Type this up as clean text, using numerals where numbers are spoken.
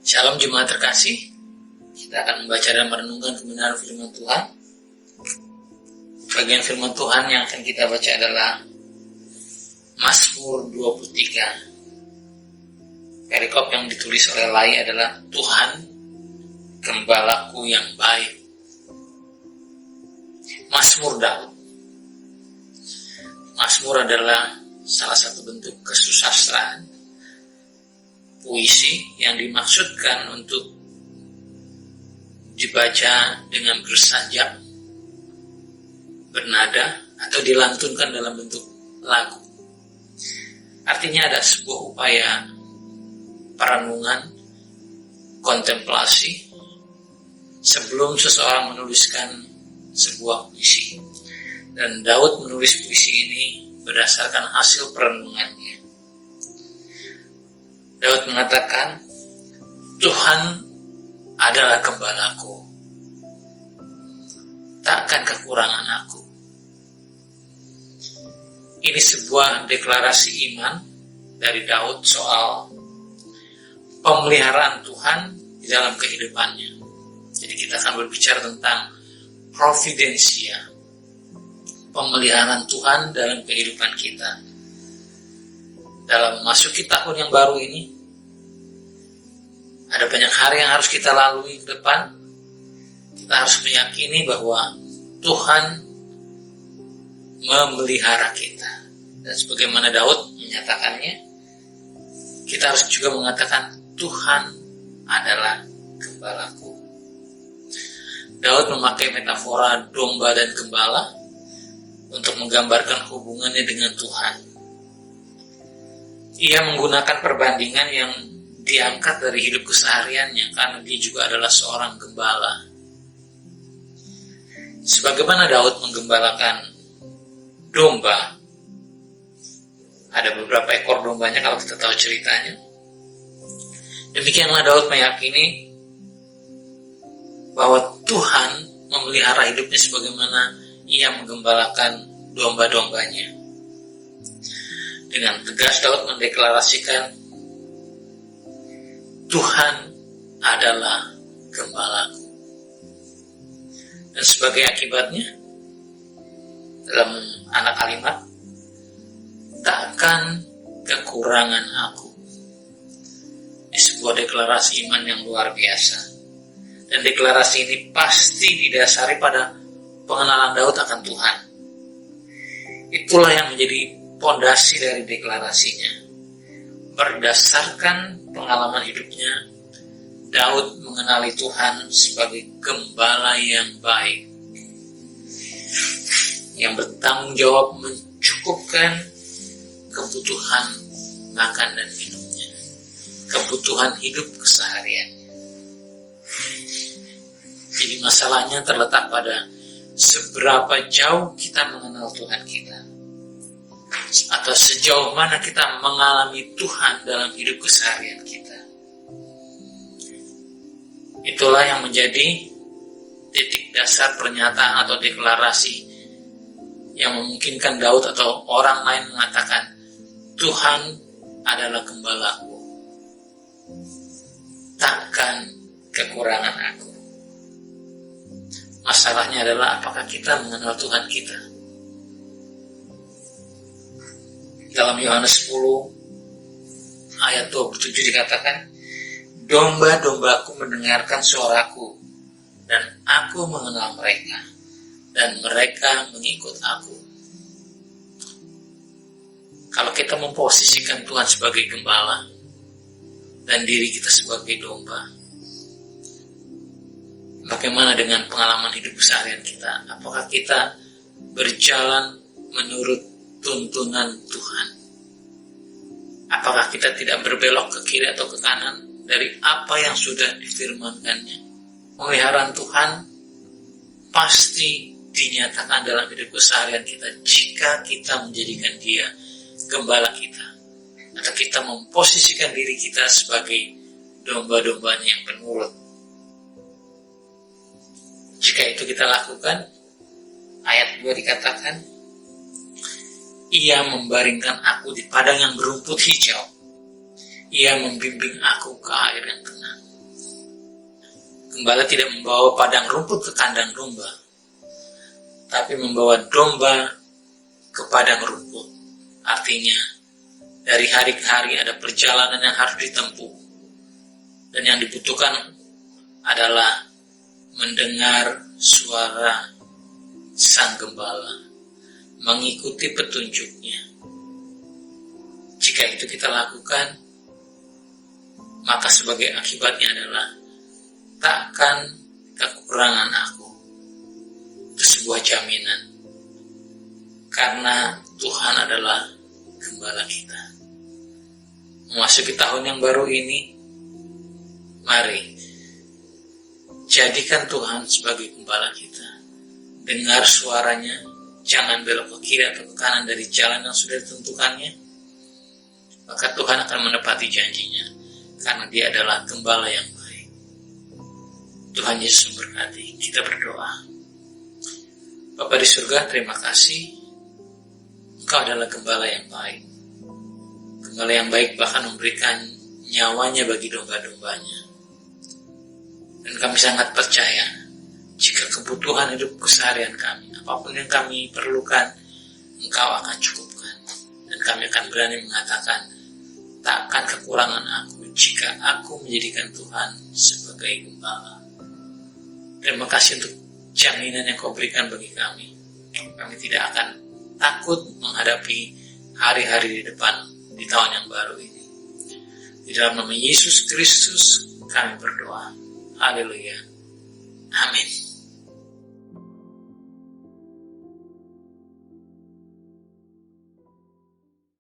Shalom Jemaat terkasih, kita akan membaca dan merenungkan kebenaran firman Tuhan. Bagian firman Tuhan yang akan kita baca adalah Mazmur 23. Perikop yang ditulis oleh Lai adalah Tuhan, Gembalaku yang baik. Mazmur Daud. Mazmur adalah salah satu bentuk kesusastraan, puisi yang dimaksudkan untuk dibaca dengan bersajak, bernada, atau dilantunkan dalam bentuk lagu. Artinya ada sebuah upaya perenungan, kontemplasi, sebelum seseorang menuliskan sebuah puisi. Dan Daud menulis puisi ini berdasarkan hasil perenungannya. Daud mengatakan, Tuhan adalah gembalaku, takkan kekurangan aku. Ini sebuah deklarasi iman dari Daud soal pemeliharaan Tuhan di dalam kehidupannya. Jadi kita akan berbicara tentang providensia, pemeliharaan Tuhan dalam kehidupan kita. Dalam memasuki tahun yang baru ini, ada banyak hari yang harus kita lalui ke depan. Kita harus meyakini bahwa Tuhan memelihara kita. Dan sebagaimana Daud menyatakannya, kita harus juga mengatakan Tuhan adalah gembalaku. Daud memakai metafora domba dan gembala untuk menggambarkan hubungannya dengan Tuhan. Ia menggunakan perbandingan yang diangkat dari hidup kesehariannya karena dia juga adalah seorang gembala. Sebagaimana Daud menggembalakan domba, ada beberapa ekor dombanya kalau kita tahu ceritanya. Demikianlah Daud meyakini bahwa Tuhan memelihara hidupnya sebagaimana ia menggembalakan domba-dombanya. Dengan tegas Daud mendeklarasikan, Tuhan adalah gembalaku. Dan sebagai akibatnya, dalam anak kalimat, takkan kekurangan aku. Ini sebuah deklarasi iman yang luar biasa. Dan deklarasi ini pasti didasari pada pengenalan Daud akan Tuhan. Itulah yang menjadi pondasi dari deklarasinya. Berdasarkan pengalaman hidupnya, Daud mengenali Tuhan sebagai gembala yang baik, yang bertanggung jawab mencukupkan kebutuhan makan dan minumnya, kebutuhan hidup kesehariannya. Jadi masalahnya terletak pada seberapa jauh kita mengenal Tuhan kita, atau sejauh mana kita mengalami Tuhan dalam hidup keseharian kita. Itulah yang menjadi titik dasar pernyataan atau deklarasi yang memungkinkan Daud atau orang lain mengatakan, Tuhan adalah gembalaku, takkan kekurangan aku. Masalahnya adalah apakah kita mengenal Tuhan kita? Dalam Yohanes 10 ayat 27 dikatakan, domba-dombaku mendengarkan suaraku, dan aku mengenal mereka, dan mereka mengikut aku. Kalau kita memposisikan Tuhan sebagai gembala, dan diri kita sebagai domba, bagaimana dengan pengalaman hidup keseharian kita? Apakah kita berjalan menurut tuntunan Tuhan? Apakah kita tidak berbelok ke kiri atau ke kanan dari apa yang sudah difirmankannya? Pemeliharaan Tuhan pasti dinyatakan dalam hidup keseharian kita jika kita menjadikan Dia gembala kita, atau kita memposisikan diri kita sebagai domba-dombanya yang penurut. Jika itu kita lakukan, ayat 2 dikatakan, Ia membaringkan aku di padang yang berumput hijau. Ia membimbing aku ke air yang tenang. Gembala tidak membawa padang rumput ke kandang domba, tapi membawa domba ke padang rumput. Artinya, dari hari ke hari ada perjalanan yang harus ditempuh. Dan yang dibutuhkan adalah mendengar suara sang gembala, mengikuti petunjuknya. Jika itu kita lakukan, maka sebagai akibatnya adalah takkan kekurangan aku. Itu sebuah jaminan. Karena Tuhan adalah gembala kita. Memasuki tahun yang baru ini, mari jadikan Tuhan sebagai gembala kita. Dengar suaranya, jangan belok ke kiri atau ke kanan dari jalan yang sudah ditentukannya. Maka Tuhan akan menepati janjinya, karena Dia adalah gembala yang baik. Tuhan Yesus memberkati. Kita berdoa. Bapa di surga, terima kasih. Engkau adalah gembala yang baik. Gembala yang baik bahkan memberikan nyawanya bagi domba-dombanya. Dan kami sangat percaya, jika kebutuhan hidup keseharian kami, apapun yang kami perlukan, Engkau akan cukupkan. Dan kami akan berani mengatakan, takkan kekurangan aku jika aku menjadikan Tuhan sebagai gembala. Terima kasih untuk jaminan yang Kau berikan bagi kami. Kami tidak akan takut menghadapi hari-hari di depan di tahun yang baru ini. Di dalam nama Yesus Kristus kami berdoa. Haleluya. Amin.